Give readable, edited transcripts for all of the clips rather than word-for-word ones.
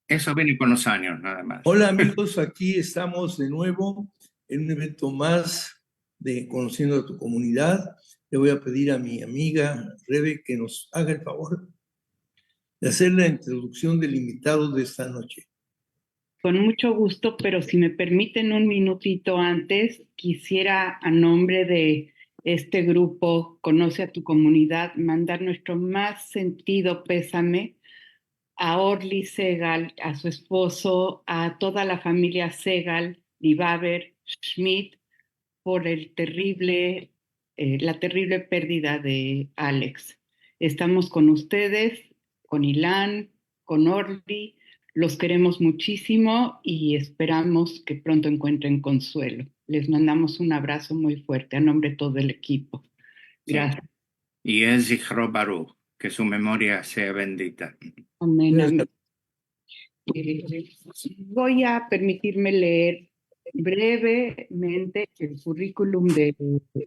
Eso viene con los años, nada más. Hola amigos, aquí estamos de nuevo en un evento más de Conociendo a tu Comunidad. Le voy a pedir a mi amiga Rebe que nos haga el favor de hacer la introducción del invitado de esta noche. Con mucho gusto, pero si me permiten un minutito antes, quisiera a nombre de este grupo Conoce a tu Comunidad mandar nuestro más sentido pésame a Orly Segal, a su esposo, a toda la familia Segal, Libaber, Schmidt, por la terrible pérdida de Alex. Estamos con ustedes, con Ilan, con Orly, los queremos muchísimo y esperamos que pronto encuentren consuelo. Les mandamos un abrazo muy fuerte a nombre de todo el equipo. Gracias. Sí. Y es Zichro Baruch, que su memoria sea bendita. Amén, amén. Voy a permitirme leer brevemente el currículum de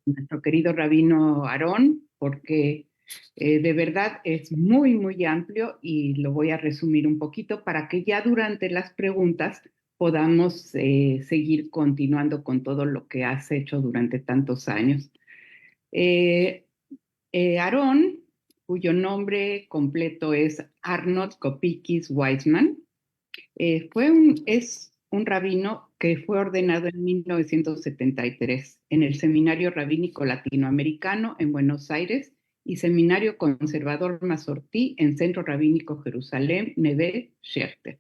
nuestro querido rabino Aarón, porque de verdad es muy, muy amplio y lo voy a resumir un poquito para que ya durante las preguntas podamos seguir continuando con todo lo que has hecho durante tantos años. Eh, Aarón, cuyo nombre completo es Arnold Kopikis Weizmann, es un rabino que fue ordenado en 1973 en el Seminario Rabínico Latinoamericano en Buenos Aires y Seminario Conservador Masortí en Centro Rabínico Jerusalén, Neve Scherter.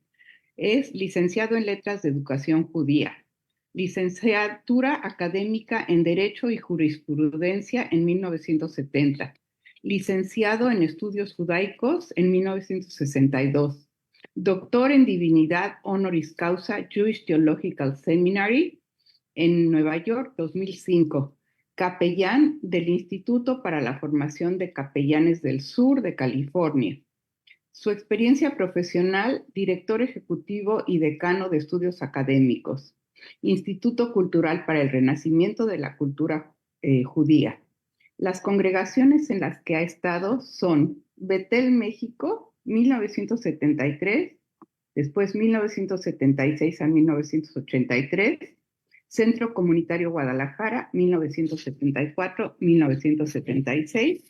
Es licenciado en Letras de Educación Judía, licenciatura académica en Derecho y Jurisprudencia en 1970, licenciado en Estudios Judaicos en 1962, doctor en Divinidad honoris causa Jewish Theological Seminary en Nueva York 2005, capellán del Instituto para la Formación de Capellanes del Sur de California. Su experiencia profesional, director ejecutivo y decano de estudios académicos, Instituto Cultural para el Renacimiento de la Cultura Judía. Las congregaciones en las que ha estado son Betel, México, 1973, después 1976 a 1983, Centro Comunitario Guadalajara, 1974-1976,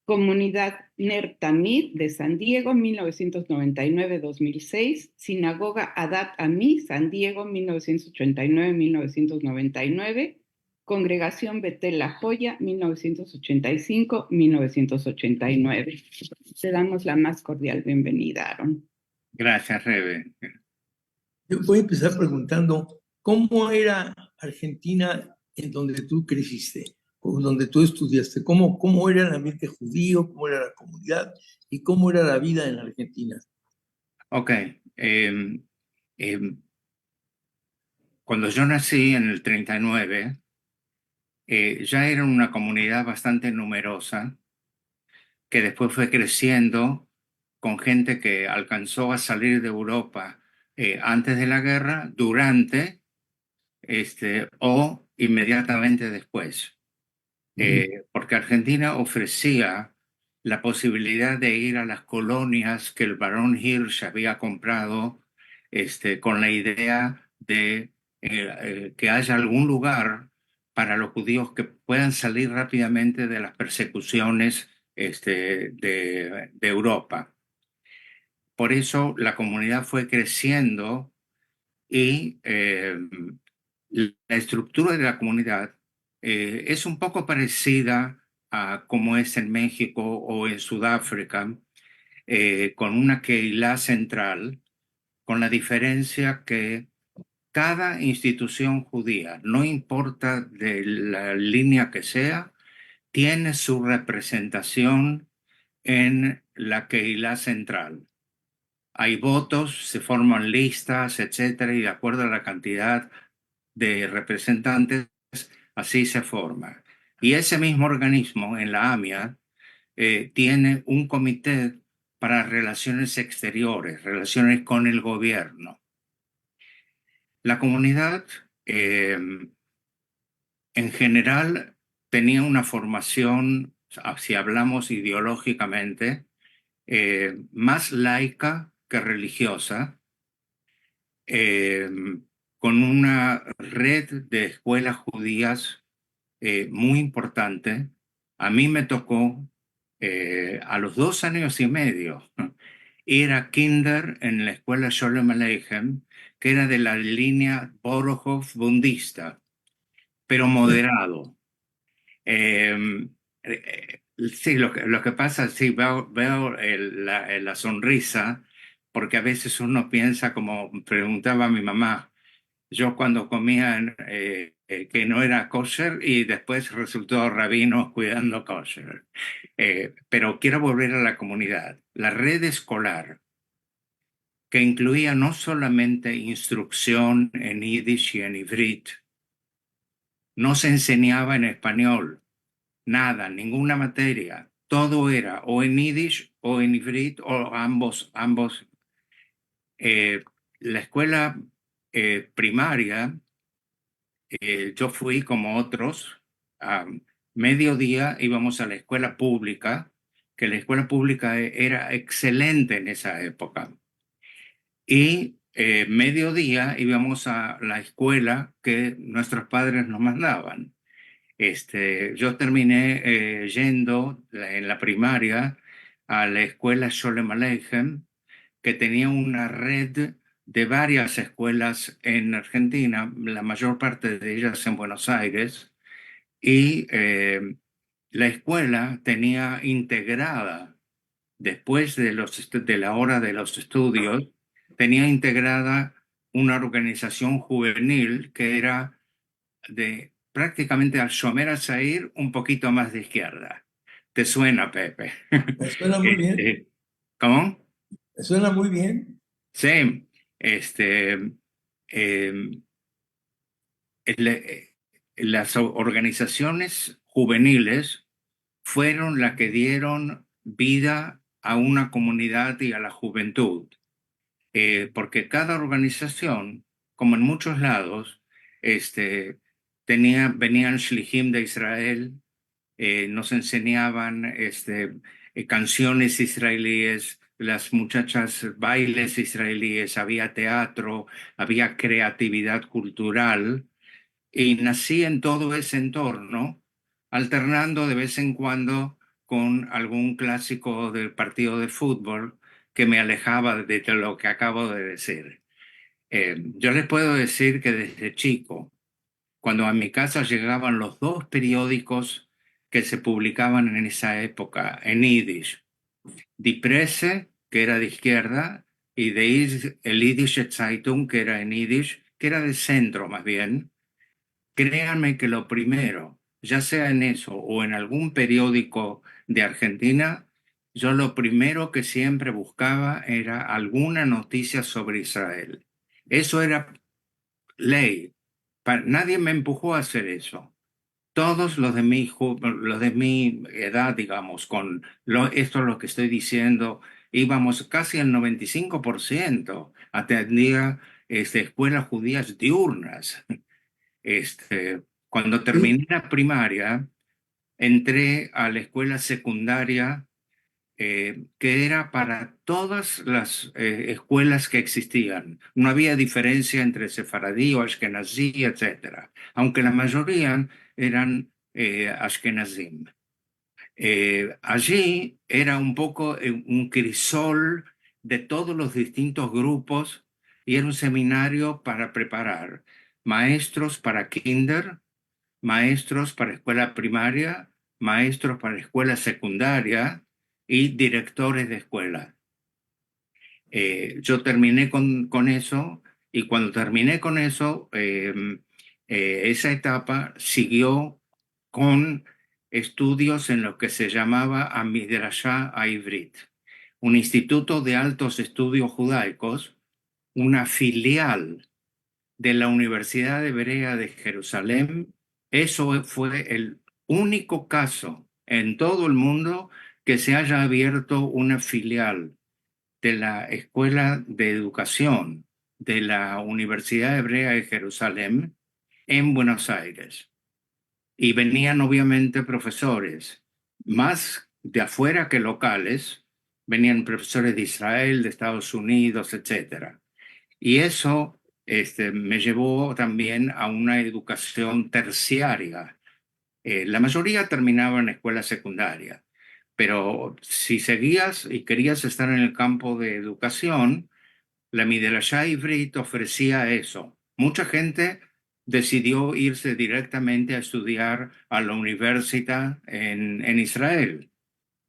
Comunidad Ner Tamid de San Diego, 1999-2006, Sinagoga Adat Ami, San Diego, 1989-1999, Congregación Betel La Joya, 1985-1989. Te damos la más cordial bienvenida, Aaron. Gracias, Rebe. Yo voy a empezar preguntando, ¿cómo era Argentina en donde tú creciste, o donde tú estudiaste? ¿Cómo era el ambiente judío? ¿Cómo era la comunidad? ¿Y cómo era la vida en Argentina? Ok. em, em, Cuando yo nací en el 39, ya era una comunidad bastante numerosa que después fue creciendo con gente que alcanzó a salir de Europa antes de la guerra, durante o inmediatamente después. Porque Argentina ofrecía la posibilidad de ir a las colonias que el barón Hirsch había comprado, con la idea de que haya algún lugar para los judíos que puedan salir rápidamente de las persecuciones de Europa. Por eso la comunidad fue creciendo y la estructura de la comunidad es un poco parecida a como es en México o en Sudáfrica, con una Keilah central, con la diferencia que cada institución judía, no importa de la línea que sea, tiene su representación en la Keilah central. Hay votos, se forman listas, etcétera, y de acuerdo a la cantidad de representantes, así se forma. Y ese mismo organismo en la AMIA tiene un comité para relaciones exteriores, relaciones con el gobierno. La comunidad, en general, tenía una formación, si hablamos ideológicamente, más laica que religiosa, eh, con una red de escuelas judías muy importante. A mí me tocó a los 2 años y medio ir a kinder en la escuela Sholem Aleichem, que era de la línea Borohov bundista, pero moderado. Eh, sí, lo que pasa, sí, veo la sonrisa, porque a veces uno piensa, como preguntaba mi mamá, yo cuando comía que no era kosher y después resultó rabino cuidando kosher. Pero quiero volver a la comunidad. La red escolar, que incluía no solamente instrucción en yiddish y en ivrit, no se enseñaba en español, nada, ninguna materia. Todo era o en yiddish o en ivrit o ambos. Eh, la escuela primaria, yo fui como otros, a mediodía íbamos a la escuela pública, que la escuela pública era excelente en esa época. Y mediodía íbamos a la escuela que nuestros padres nos mandaban. Yo terminé yendo en la primaria a la escuela Sholem Aleichem, que tenía una red de varias escuelas en Argentina, la mayor parte de ellas en Buenos Aires, y la escuela tenía integrada, después de la hora de los estudios, tenía integrada una organización juvenil que era de prácticamente al Shomer Atzair un poquito más de izquierda. ¿Te suena, Pepe? Me suena muy bien, ¿Cómo? me suena muy bien. Sí, este, eh, las organizaciones juveniles fueron las que dieron vida a una comunidad y a la juventud, porque cada organización, como en muchos lados, este, venían shlichim de Israel, nos enseñaban canciones israelíes, las muchachas bailes israelíes, había teatro, había creatividad cultural, y nací en todo ese entorno, alternando de vez en cuando con algún clásico del partido de fútbol que me alejaba de lo que acabo de decir. Yo les puedo decir que desde chico, cuando a mi casa llegaban los dos periódicos que se publicaban en esa época en Yiddish, Die Presse, que era de izquierda, y el Yiddische Zeitung, que era en Yiddish, que era de centro más bien. Créanme que lo primero, ya sea en eso o en algún periódico de Argentina, yo lo primero que siempre buscaba era alguna noticia sobre Israel. Eso era ley. Nadie me empujó a hacer eso. Todos los de mi edad, digamos, esto es lo que estoy diciendo, íbamos casi al 95%, atendía escuelas judías diurnas. Cuando Sí, terminé la primaria, entré a la escuela secundaria, que era para todas las escuelas que existían. No había diferencia entre sefaradí o ashkenazí, etcétera, aunque la mayoría eran ashkenazim. Allí era un poco un crisol de todos los distintos grupos, y era un seminario para preparar maestros para kinder, maestros para escuela primaria, maestros para escuela secundaria y directores de escuela. Yo terminé con eso, y cuando terminé con eso, esa etapa siguió con estudios en lo que se llamaba Amidrashá Ivrit, un instituto de altos estudios judaicos, una filial de la Universidad Hebrea de Jerusalén. Eso fue el único caso en todo el mundo que se haya abierto una filial de la Escuela de Educación de la Universidad Hebrea de Jerusalén en Buenos Aires. Y venían obviamente profesores, más de afuera que locales, venían profesores de Israel, de Estados Unidos, etc. Y eso me llevó también a una educación terciaria. La mayoría terminaba en escuela secundaria, pero si seguías y querías estar en el campo de educación, la Midrashá Ivrit ofrecía eso. Mucha gente decidió irse directamente a estudiar a la universidad en Israel,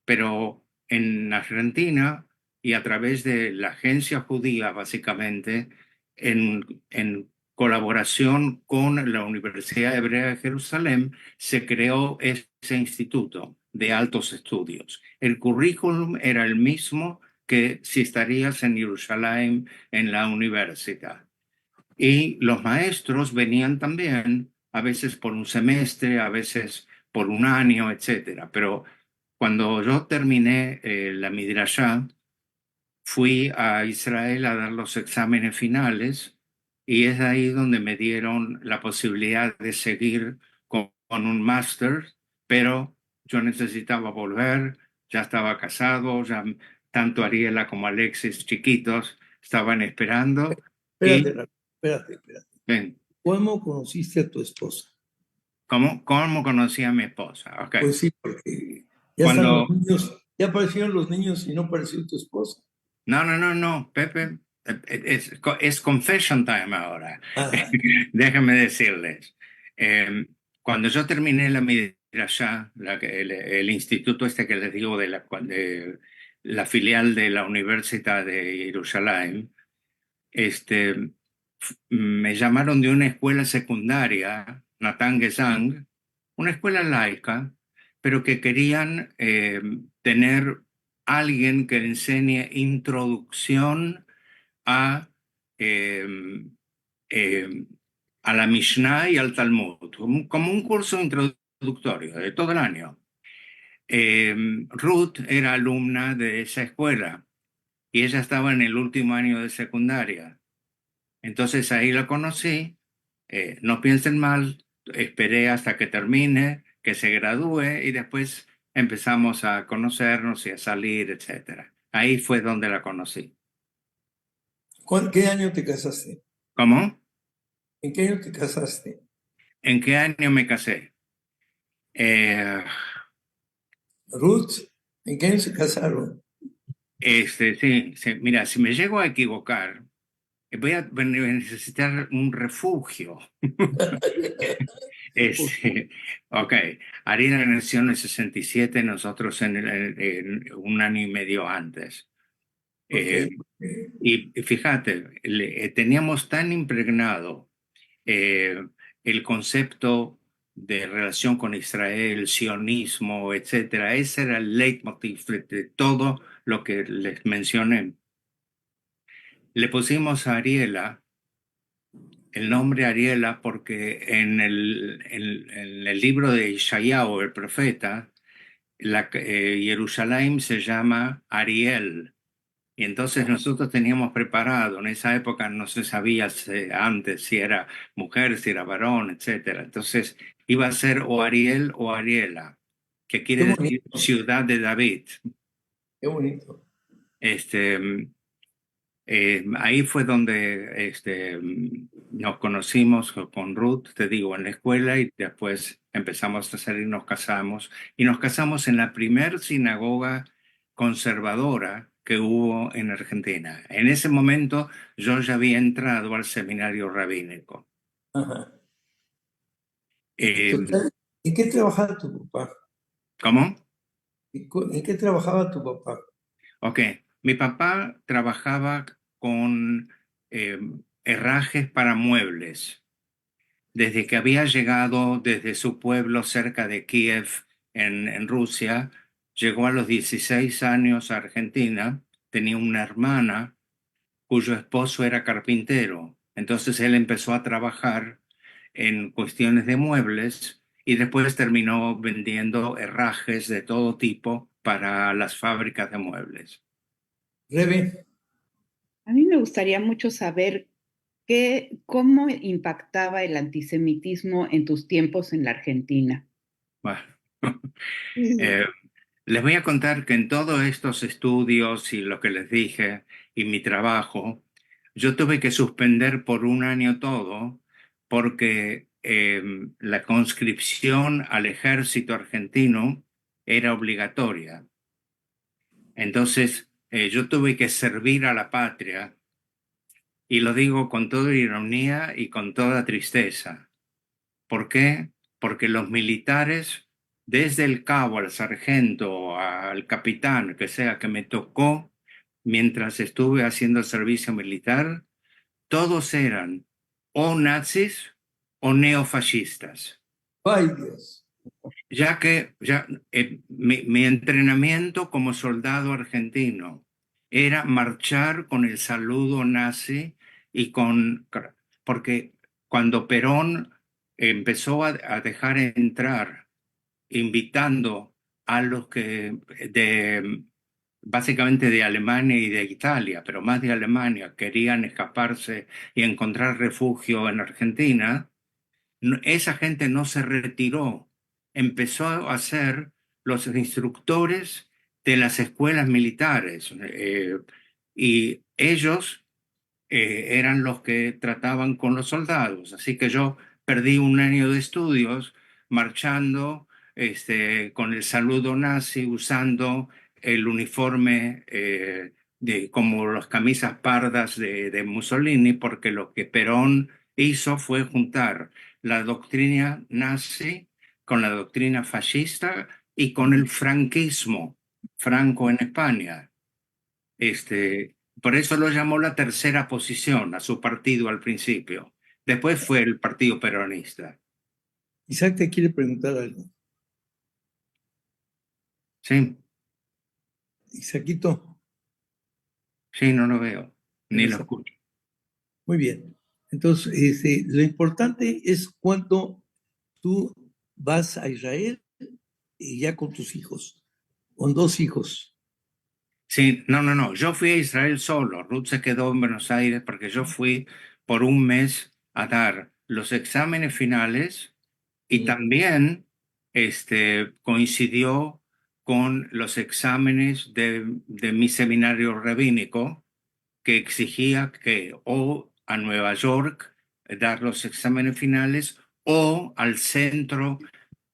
pero en Argentina y a través de la agencia judía, básicamente, en colaboración con la Universidad Hebrea de Jerusalén, se creó ese instituto de altos estudios. El currículum era el mismo que si estarías en Jerusalén en la universidad. Y los maestros venían también, a veces por un semestre, a veces por un año, etcétera. Pero cuando yo terminé la Midrashá, fui a Israel a dar los exámenes finales y es ahí donde me dieron la posibilidad de seguir con un máster, pero yo necesitaba volver, ya estaba casado, ya tanto Ariela como Alexis chiquitos estaban esperando Espérate, y Rafa, espérate. ven, ¿Cómo conociste a tu esposa? ¿cómo conocí a mi esposa? Ok, Pues sí, porque ya están los cuando niños, ya aparecieron los niños y no apareció tu esposa. no, Pepe, es confession time ahora. Ajá, Déjenme decirles, cuando yo terminé la Midrashá, el instituto este que les digo de la filial de la Universidad de Jerusalén, me llamaron de una escuela secundaria, Natan Gesang, una escuela laica, pero que querían tener alguien que enseñe introducción a, eh, eh, a la Mishnah y al Talmud, como un curso introductorio de todo el año. Ruth era alumna de esa escuela y ella estaba en el último año de secundaria. Entonces ahí la conocí, no piensen mal, esperé hasta que termine, que se gradúe y después empezamos a conocernos y a salir, etcétera. Ahí fue donde la conocí. ¿Qué año te casaste? ¿Cómo? ¿En qué año te casaste? ¿En qué año me casé? Eh, Ruth, ¿en qué año se casaron? sí, mira, si me llego a equivocar, voy a necesitar un refugio. Este, ok, Ariana nació en el 67, nosotros en un año y medio antes. Ok. Eh, y fíjate, teníamos tan impregnado eh, el concepto de relación con Israel, sionismo, etcétera. Ese era el leitmotiv de todo lo que les mencioné. Le pusimos a Ariela el nombre Ariela porque en el libro de Isaías, el profeta, Jerusalén se llama Ariel. Y entonces nosotros teníamos preparado, en esa época no se sabía antes si era mujer, si era varón, etcétera. Entonces iba a ser o Ariel o Ariela, que Qué quiere decir bonito, ciudad de David. qué bonito. Este, ahí fue donde nos conocimos con Ruth, te digo, en la escuela y después empezamos a salir, nos casamos y nos casamos en la primer sinagoga conservadora que hubo en Argentina. En ese momento yo ya había entrado al seminario rabínico. Ajá. Eh, Total, ¿en qué trabajaba tu papá? ¿Cómo? ¿En qué trabajaba tu papá? Ok, mi papá trabajaba con eh, herrajes para muebles. Desde que había llegado desde su pueblo cerca de Kiev, en Rusia, llegó a los 16 años a Argentina, tenía una hermana cuyo esposo era carpintero. Entonces él empezó a trabajar en cuestiones de muebles y después terminó vendiendo herrajes de todo tipo para las fábricas de muebles. Rebe, A mí me gustaría mucho saber cómo impactaba el antisemitismo en tus tiempos en la Argentina. Bueno, Mm. eh, Les voy a contar que en todos estos estudios y lo que les dije y mi trabajo, yo tuve que suspender por un año todo porque la conscripción al ejército argentino era obligatoria. Entonces, yo tuve que servir a la patria y lo digo con toda ironía y con toda tristeza. ¿Por qué? Porque los militares, desde el cabo al sargento, al capitán, que sea que me tocó mientras estuve haciendo servicio militar, todos eran o nazis o neofascistas, Ay, Dios. ya que mi entrenamiento como soldado argentino era marchar con el saludo nazi y porque cuando Perón empezó a dejar entrar, invitando a los que básicamente de Alemania y de Italia, pero más de Alemania, querían escaparse y encontrar refugio en Argentina, esa gente no se retiró, empezó a ser los instructores de las escuelas militares y ellos eran los que trataban con los soldados. Así que yo perdí un año de estudios marchando con el saludo nazi, usando el uniforme como las camisas pardas de Mussolini, porque lo que Perón hizo fue juntar la doctrina nazi con la doctrina fascista y con el franquismo, Franco en España. Por eso lo llamó la tercera posición a su partido al principio. Después fue el Partido Peronista. Isaac te quiere preguntar algo. Sí, Isaquito, sí, no lo veo, no ni lo está. escucho. Muy bien. Entonces, lo importante es cuando tú vas a Israel y ya con tus hijos, con 2 hijos. Sí, no, no, no. Yo fui a Israel solo. Ruth se quedó en Buenos Aires porque yo fui por un mes a dar los exámenes finales y también coincidió con los exámenes de mi seminario rabínico que exigía que o a Nueva York dar los exámenes finales o al centro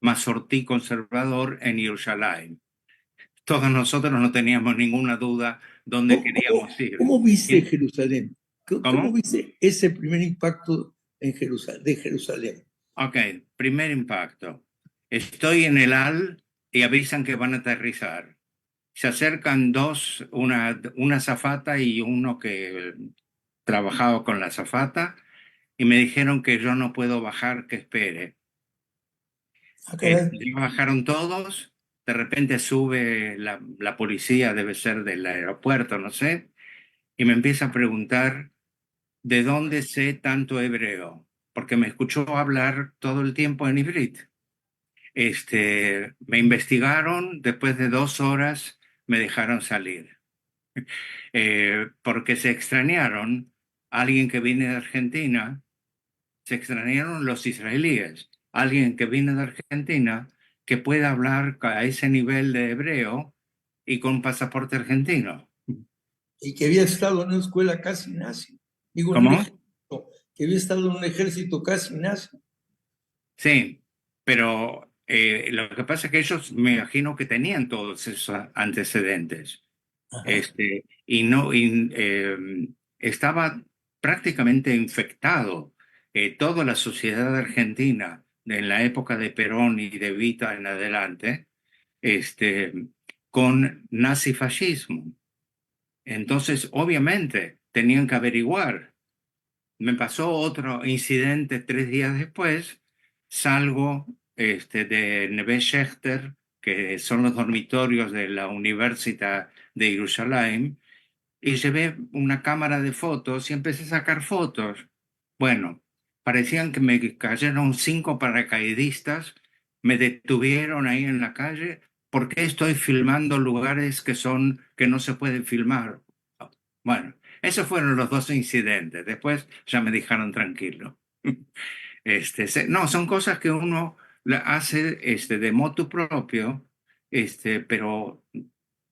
Masortí conservador en Jerusalén. Todos nosotros no teníamos ninguna duda dónde queríamos ir. ¿Cómo viste Jerusalén? ¿Cómo ¿Cómo? viste ese primer impacto de Jerusalén? Ok, primer impacto. Estoy en el AL y avisan que van a aterrizar. Se acercan dos, una azafata y uno que trabajaba con la azafata, y me dijeron que yo no puedo bajar, que espere. Ah, caray. Ya bajaron todos, de repente sube la policía, debe ser del aeropuerto, no sé, y me empieza a preguntar de dónde sé tanto hebreo, porque me escuchó hablar todo el tiempo en hibrit. Me investigaron, después de 2 horas me dejaron salir, porque se extrañaron a alguien que viene de Argentina, se extrañaron los israelíes, alguien que viene de Argentina que pueda hablar a ese nivel de hebreo y con pasaporte argentino. Y que había estado en una escuela casi nazi. Digo, en un ¿Cómo? ejército, que había estado en un ejército casi nazi. Sí, pero lo que pasa es que ellos me imagino que tenían todos esos antecedentes. Ajá. Y no estaba prácticamente infectado toda la sociedad argentina en la época de Perón y de Vita en adelante, este, con nazifascismo. Entonces, obviamente, tenían que averiguar. Me pasó otro incidente 3 días después. Salgo de Neve Shechter, que son los dormitorios de la Universidad de Jerusalén, y llevé una cámara de fotos y empecé a sacar fotos. Bueno, parecían que me cayeron 5 paracaidistas, me detuvieron ahí en la calle. ¿Por qué estoy filmando lugares que no se pueden filmar? Bueno, esos fueron los dos incidentes. Después ya me dejaron tranquilo. No, son cosas que uno hace de motu propio pero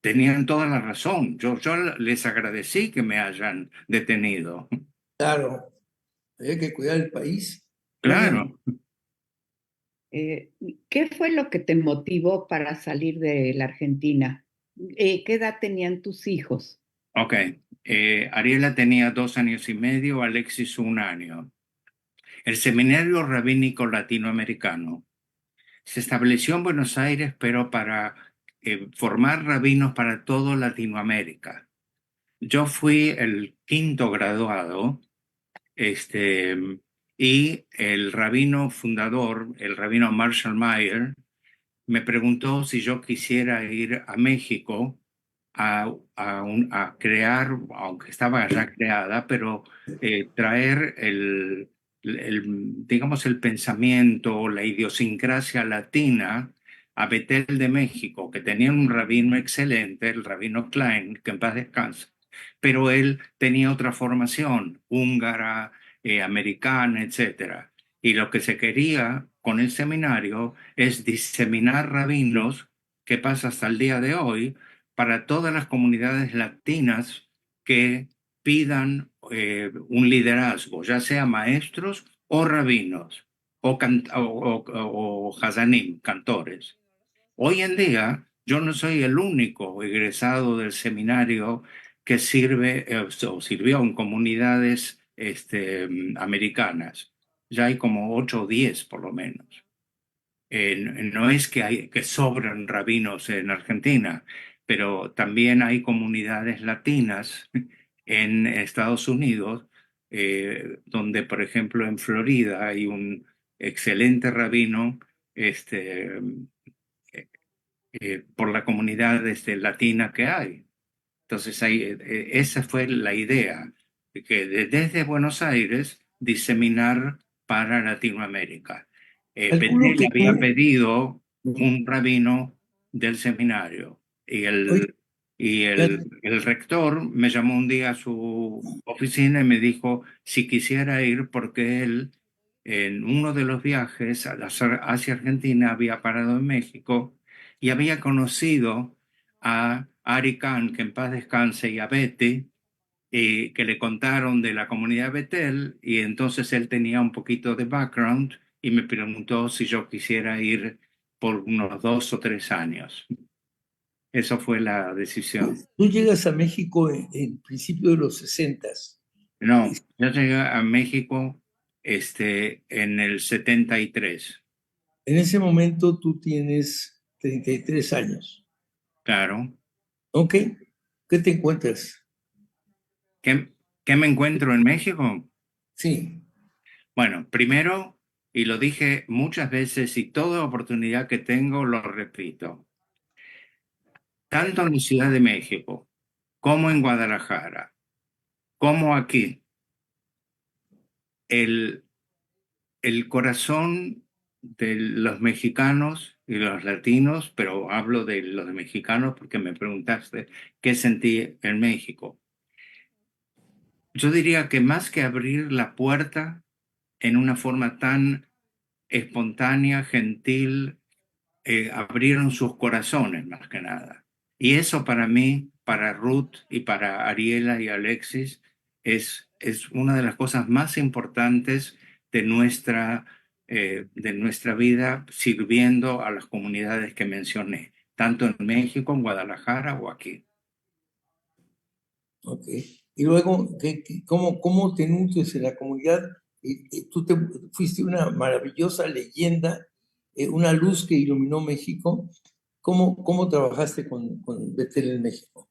tenían toda la razón. Yo les agradecí que me hayan detenido. Claro, había que cuidar el país. Claro, Eh, ¿Qué fue lo que te motivó para salir de la Argentina? ¿Qué edad tenían tus hijos? ok. Ariela tenía 2 años y medio, Alexis 1 año. El Seminario Rabínico Latinoamericano se estableció en Buenos Aires, pero para formar rabinos para toda Latinoamérica. Yo fui el quinto graduado, este, y el rabino fundador, el rabino Marshall Mayer, me preguntó si yo quisiera ir a México a crear, aunque estaba ya creada, pero traer digamos, el pensamiento, la idiosincrasia latina a Betel de México, que tenía un rabino excelente, el rabino Klein, que en paz descanse, pero él tenía otra formación, húngara, americana, etcétera. Y lo que se quería con el seminario es diseminar rabinos, que pasa hasta el día de hoy, para todas las comunidades latinas que pidan un liderazgo, ya sea maestros o rabinos o hazanim, cantores. Hoy en día, yo no soy el único egresado del seminario que sirve o sirvió en comunidades americanas. Ya hay como 8 o 10 por lo menos. No es que sobran rabinos en Argentina, pero también hay comunidades latinas en Estados Unidos, donde, por ejemplo, en Florida hay un excelente rabino, este, por la comunidad latina que hay. Entonces, esa fue la idea, de que desde Buenos Aires diseminar para Latinoamérica. Calculo Betel que había pedido un rabino del seminario oye, el rector me llamó un día a su oficina y me dijo si quisiera ir porque él en uno de los viajes hacia Argentina había parado en México y había conocido a Ari Kahn, que en paz descanse, y a Betty, y que le contaron de la comunidad Betel, y entonces él tenía un poquito de background y me preguntó si yo quisiera ir por unos 2 o 3 años. Eso fue la decisión. tú llegas a México en principio de los 60. No, yo llegué a México en el 73. En ese momento tú tienes 33 años. Claro. ¿Ok? ¿Qué te encuentras? ¿Qué, qué me encuentro en México? Sí, Bueno, primero, y lo dije muchas veces y toda oportunidad que tengo lo repito, tanto en la Ciudad de México como en Guadalajara, como aquí, el, el corazón de los mexicanos y los latinos, pero hablo de los mexicanos porque me preguntaste qué sentí en México. Yo diría que más que abrir la puerta en una forma tan espontánea, gentil, abrieron sus corazones más que nada. Y eso para mí, para Ruth y para Ariela y Alexis, es una de las cosas más importantes de nuestra vida sirviendo a las comunidades que mencioné, tanto en México, en Guadalajara o aquí. ok. Y luego, ¿cómo te nutres en la comunidad? Tú fuiste una maravillosa leyenda, una luz que iluminó México. ¿Cómo trabajaste con Betel en México?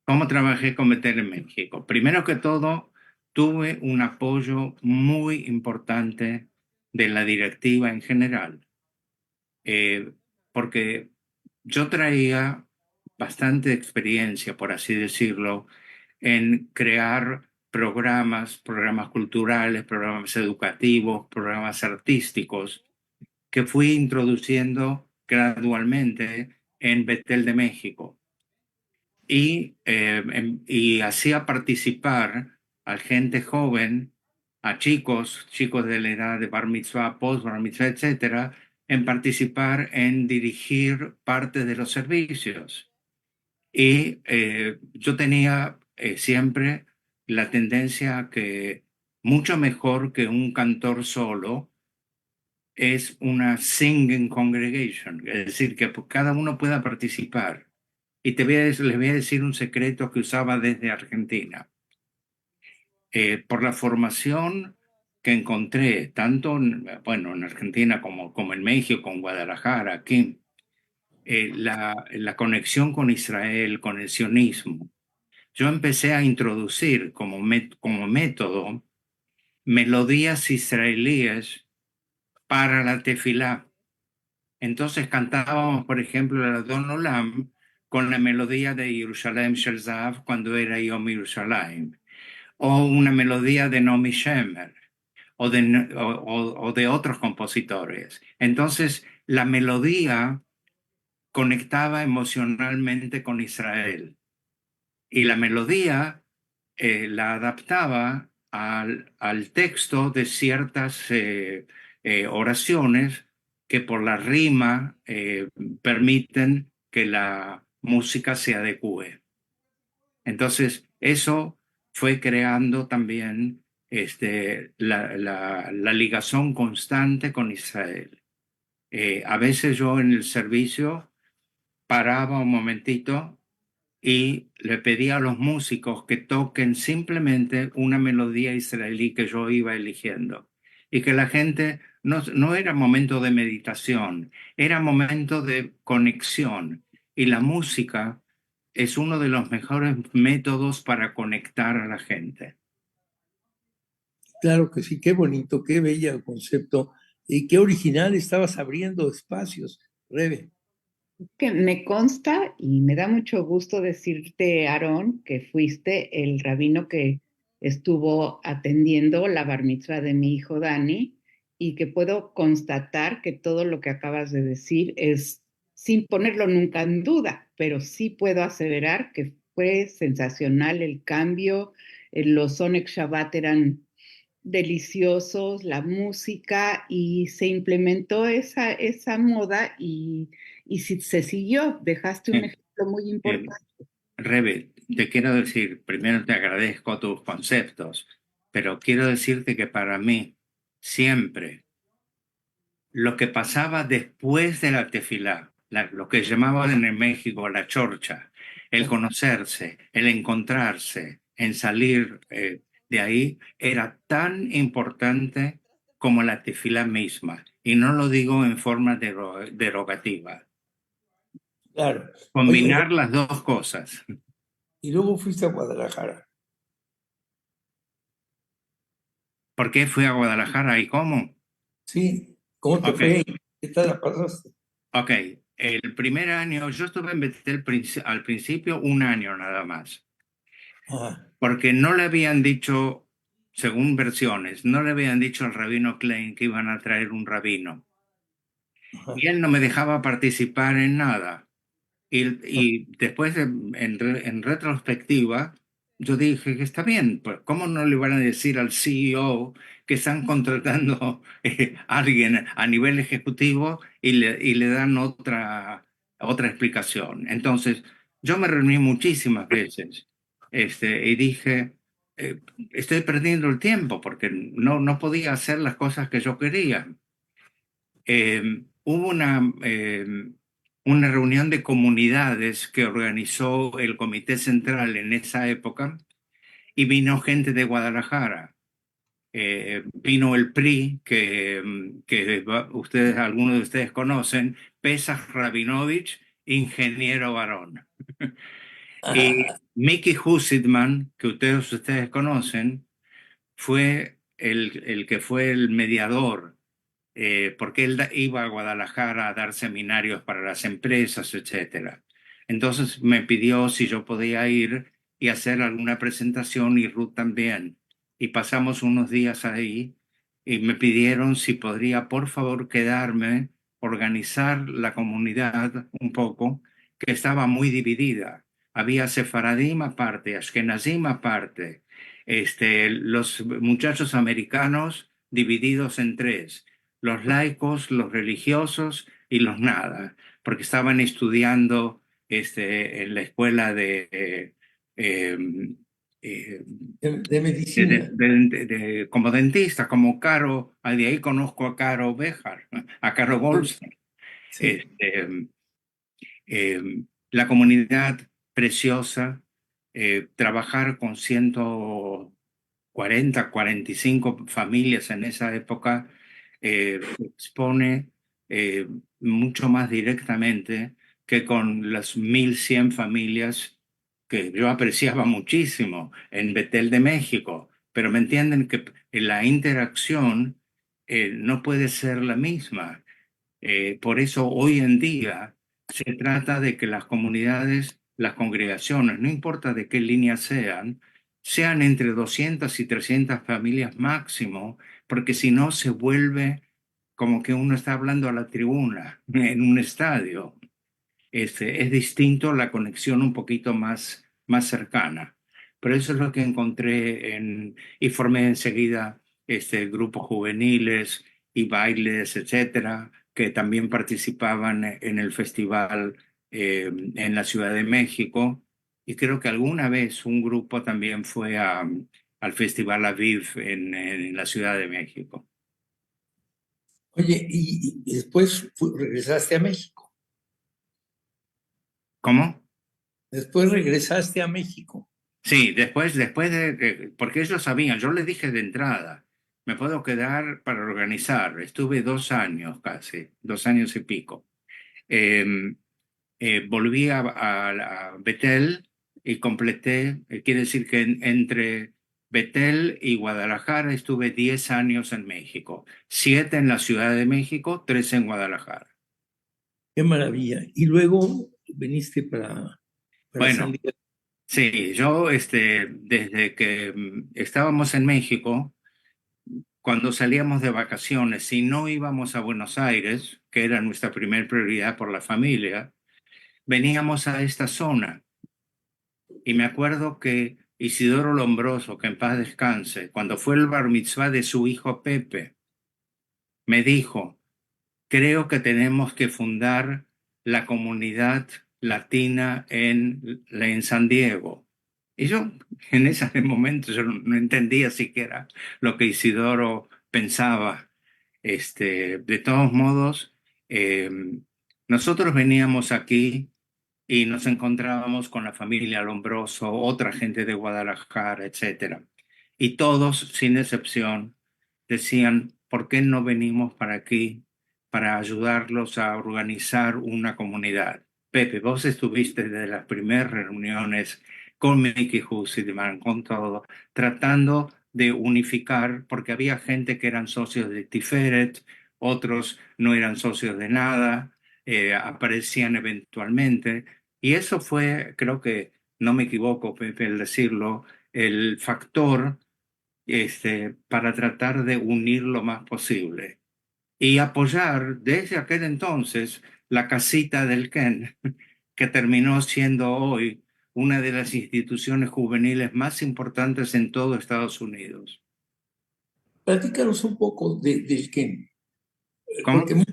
¿Cómo trabajé con Betel en México? Primero que todo, tuve un apoyo muy importante de la directiva en general, eh, porque yo traía bastante experiencia, por así decirlo, en crear programas culturales, programas educativos, programas artísticos, que fui introduciendo gradualmente en Betel de México y hacía participar a gente joven, a chicos de la edad de bar mitzvah, post bar mitzvah, etcétera, en participar en dirigir parte de los servicios. Y yo tenía siempre la tendencia a que mucho mejor que un cantor solo es una singing congregation, es decir, que cada uno pueda participar. Y les voy a decir un secreto que usaba desde Argentina. Por la formación que encontré, tanto en Argentina como en México, en Guadalajara, aquí, la conexión con Israel, con el sionismo. Yo empecé a introducir como método melodías israelíes para la tefilá. Entonces cantábamos, por ejemplo, la Don Olam con la melodía de Yerushalayim Shel Zahav cuando era Yom Yerushalayim, o una melodía de Naomi Shemer, o de otros compositores. Entonces, la melodía conectaba emocionalmente con Israel y la melodía la adaptaba al texto de ciertas oraciones que por la rima permiten que la música se adecue. Entonces, eso fue creando también la ligación constante con Israel. A veces yo en el servicio paraba un momentito y le pedía a los músicos que toquen simplemente una melodía israelí que yo iba eligiendo. Y que la gente no era momento de meditación, era momento de conexión. Y la música es uno de los mejores métodos para conectar a la gente. Claro que sí, qué bonito, qué bello concepto y qué original, estabas abriendo espacios, Rebe. Que me consta y me da mucho gusto decirte, Aarón, que fuiste el rabino que estuvo atendiendo la bar mitzvah de mi hijo Dani y que puedo constatar que todo lo que acabas de decir es sin ponerlo nunca en duda, pero sí puedo aseverar que fue sensacional el cambio. Los Sonic Shabbat eran deliciosos, la música, y se implementó esa moda y si se siguió. Dejaste un Eh, ejemplo muy eh, importante. Rebe, te quiero decir, primero te agradezco tus conceptos, pero quiero decirte que para mí siempre lo que pasaba después de la tefilá, lo que llamaban en México la chorcha, el conocerse, el encontrarse, en salir de ahí, era tan importante como la tefilá misma. Y no lo digo en forma derogativa. Claro. Oye, Combinar las dos cosas. y luego fuiste a Guadalajara. ¿Por qué fui a Guadalajara y cómo? Sí, ¿cómo te Ok, fue? ¿Qué tal la pasaste? ok. El primer año, yo estuve en Betel al principio un año nada más. Ah, Porque no le habían dicho, según versiones, no le habían dicho al rabino Klein que iban a traer un rabino. ajá. Y él no me dejaba participar en nada. Y después, en retrospectiva, yo dije que está bien, pues ¿cómo no le van a decir al CEO que están contratando a alguien a nivel ejecutivo y le dan otra explicación? Entonces, yo me reuní muchísimas veces y dije, eh, estoy perdiendo el tiempo porque no podía hacer las cosas que yo quería. Hubo una reunión de comunidades que organizó el Comité Central en esa época y vino gente de Guadalajara. Vino el PRI, que algunos de ustedes conocen, Pesach Rabinovich, ingeniero varón. Y Mickey Hussitman, que ustedes conocen, fue el que fue el mediador porque él iba a Guadalajara a dar seminarios para las empresas, etcétera. Entonces me pidió si yo podía ir y hacer alguna presentación y Ruth también. Y pasamos unos días ahí y me pidieron si podría, por favor, quedarme, organizar la comunidad un poco, que estaba muy dividida. Había sefaradim aparte, ashkenazim aparte, los muchachos americanos divididos en tres, los laicos, los religiosos y los nada, porque estaban estudiando en la escuela eh, eh, de medicina. como dentista, como Caro, de ahí conozco a Caro Bejar, a Caro Goldstein. Sí. Este, la comunidad preciosa, trabajar con 140, 45 familias en esa época expone mucho más directamente que con las 1.100 familias que yo apreciaba muchísimo en Betel de México. Pero me entienden que la interacción no puede ser la misma. Por eso hoy en día se trata de que las comunidades, las congregaciones, no importa de qué línea sean entre 200 y 300 familias máximo, porque si no se vuelve como que uno está hablando a la tribuna en un estadio. Es distinto la conexión un poquito más cercana. Pero eso es lo que encontré y formé enseguida grupos juveniles y bailes, etcétera, que también participaban en el festival en la Ciudad de México. Y creo que alguna vez un grupo también fue al Festival Aviv en la Ciudad de México. Oye, y después regresaste a México. ¿Cómo? Después regresaste a México. Sí, después porque ellos sabían, yo les dije de entrada, me puedo quedar para organizar. Estuve 2 años casi, 2 años y pico. Eh, Volví a Betel y completé, quiere decir que entre Betel y Guadalajara estuve 10 años en México, 7 en la Ciudad de México, 3 en Guadalajara. Qué maravilla. Y luego viniste para San Bueno, Diego. sí, yo desde que estábamos en México, cuando salíamos de vacaciones, si no íbamos a Buenos Aires, que era nuestra primer prioridad por la familia, veníamos a esta zona. Y me acuerdo que Isidoro Lombroso, que en paz descanse, cuando fue el bar mitzvah de su hijo Pepe, me dijo, creo que tenemos que fundar la comunidad latina en San Diego. Y yo en ese momento yo no entendía siquiera lo que Isidoro pensaba. De todos modos, eh, nosotros veníamos aquí y nos encontrábamos con la familia Lombroso, otra gente de Guadalajara, etcétera. Y todos, sin excepción, decían, ¿por qué no venimos para aquí para ayudarlos a organizar una comunidad? Pepe, vos estuviste desde las primeras reuniones con Mickey Hussitman, con todo, tratando de unificar, porque había gente que eran socios de Tiferet, otros no eran socios de nada, aparecían eventualmente, y eso fue, creo que no me equivoco, Pepe, el decirlo, el factor para tratar de unir lo más posible y apoyar desde aquel entonces la casita del Ken, que terminó siendo hoy una de las instituciones juveniles más importantes en todo Estados Unidos. Platícanos un poco del Ken, porque ¿Cómo?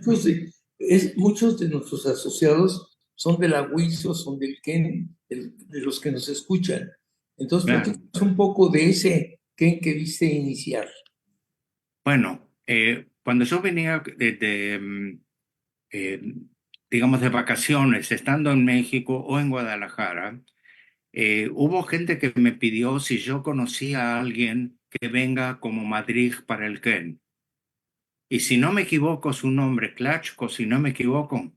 muchos de nuestros asociados son de la WISO, son del Ken, de los que nos escuchan. Entonces, Claro. platícanos un poco de ese Ken que viste iniciar. Bueno, cuando yo venía eh, digamos, de vacaciones, estando en México o en Guadalajara, hubo gente que me pidió si yo conocía a alguien que venga como Madrid para el Ken. Y si no me equivoco, su nombre, Klachko, si no me equivoco,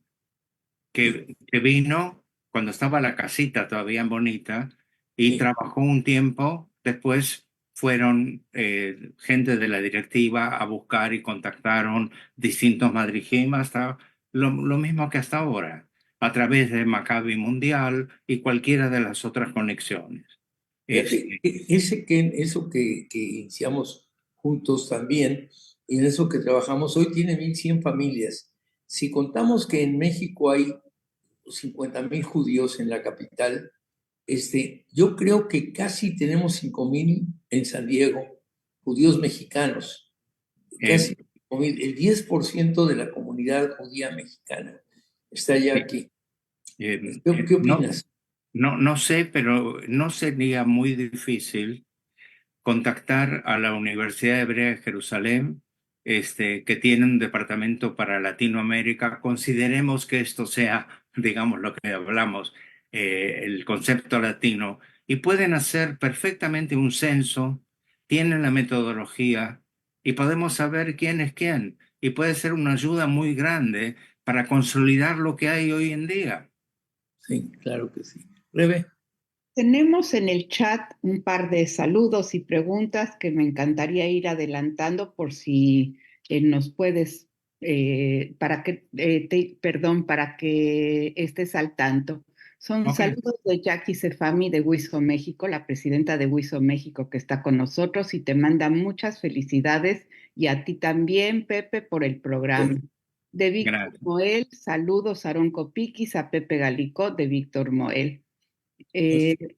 que vino cuando estaba la casita todavía en Bonita y Sí. trabajó un tiempo. Después fueron gente de la directiva a buscar y contactaron distintos Madrijim hasta lo mismo que hasta ahora, a través de Maccabi Mundial y cualquiera de las otras conexiones. Fíjate, Este, ese Ken, eso que iniciamos juntos también, y en eso que trabajamos hoy, tiene 1,100 familias. Si contamos que en México hay 50,000 judíos en la capital, yo creo que casi tenemos 5,000 en San Diego, judíos mexicanos, eh, casi. con el 10% de la comunidad judía mexicana. Está ya aquí. ¿Qué No, opinas? no sé, pero no sería muy difícil contactar a la Universidad Hebrea de Jerusalén, que tiene un departamento para Latinoamérica. Consideremos que esto sea, digamos, lo que hablamos, el concepto latino, y pueden hacer perfectamente un censo, tienen la metodología y podemos saber quién es quién. Y puede ser una ayuda muy grande para consolidar lo que hay hoy en día. Sí, claro que sí. Rebe. Tenemos en el chat un par de saludos y preguntas que me encantaría ir adelantando por si nos puedes, perdón, para que estés al tanto. Son Ok. saludos de Jackie Sefami de Wiso México, la presidenta de Wiso México que está con nosotros y te manda muchas felicidades y a ti también, Pepe, por el programa. Sí, De Víctor Gracias. Moel, saludos a Aarón Copiquis, a Pepe Galicó de Víctor Moel. pues, Eh,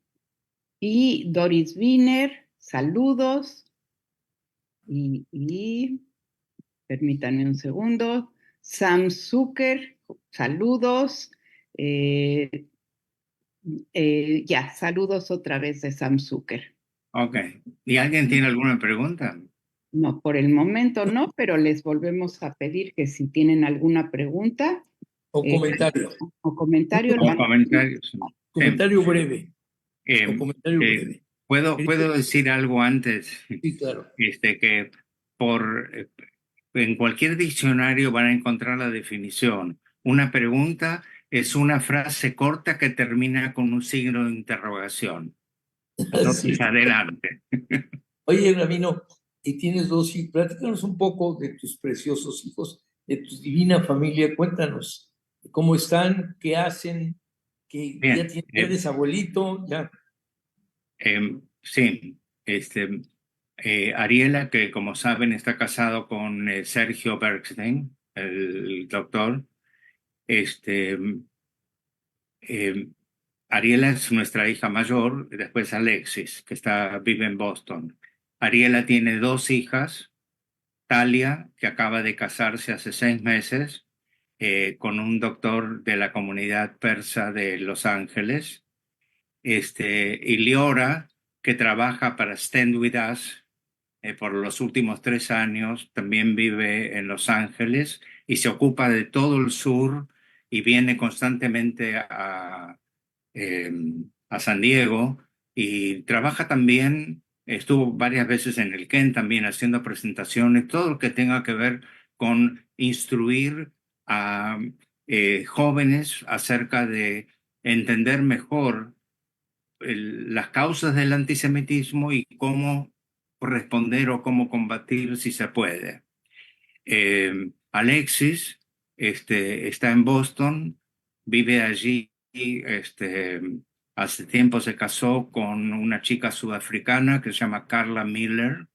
y Doris Wiener, saludos. Y permítanme un segundo. Sam Zucker, saludos. Eh, ya, saludos otra vez de Sam Zucker. Ok. ¿Y alguien tiene alguna pregunta? No, por el momento no, pero les volvemos a pedir que si tienen alguna pregunta o eh, comentario. o comentario, O comentarios. Sí. Comentario breve. O Eh, comentario eh, breve. puedo decir algo antes, Sí, claro. que en cualquier diccionario van a encontrar la definición. Una pregunta es una frase corta que termina con un signo de interrogación. Sí. Entonces, adelante. Oye, Ramiro, y tienes dos hijos. Platícanos un poco de tus preciosos hijos, de tu divina familia. Cuéntanos cómo están, qué hacen, que ya, Bien. ya eres abuelito, ya. Sí, Ariela, que como saben está casado con Sergio Bergstein, el doctor. Este, eh, Ariela es nuestra hija mayor, y después Alexis, que vive en Boston. Ariela tiene dos hijas, Talia, que acaba de casarse hace 6 meses, con un doctor de la comunidad persa de Los Ángeles, y Liora, que trabaja para Stand With Us por los últimos 3 años, también vive en Los Ángeles y se ocupa de todo el sur y viene constantemente eh, a San Diego y trabaja también, estuvo varias veces en el Ken también haciendo presentaciones, todo lo que tenga que ver con instruir a jóvenes acerca de entender mejor las causas del antisemitismo y cómo responder o cómo combatir si se puede. Alexis está en Boston, vive allí, hace tiempo se casó con una chica sudafricana que se llama Carla Miller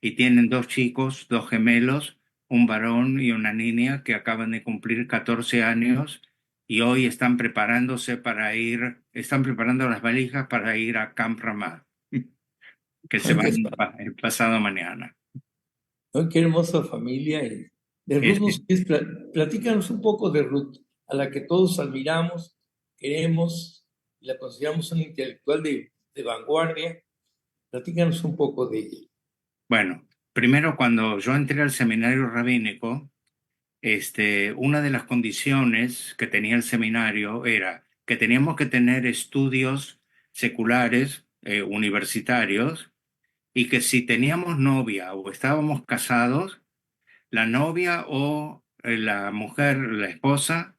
y tienen dos chicos, dos gemelos, un varón y una niña que acaban de cumplir 14 años y hoy están preparando las valijas para ir a Camp Ramah, que se Ay, van el pasado mañana. qué hermosa familia. Y de Ruth, Este, platícanos un poco de Ruth, a la que todos admiramos, queremos, y la consideramos una intelectual de vanguardia. Platícanos un poco de ella. bueno, primero cuando yo entré al seminario rabínico, una de las condiciones que tenía el seminario era que teníamos que tener estudios seculares, universitarios, y que si teníamos novia o estábamos casados, la novia o la mujer, la esposa,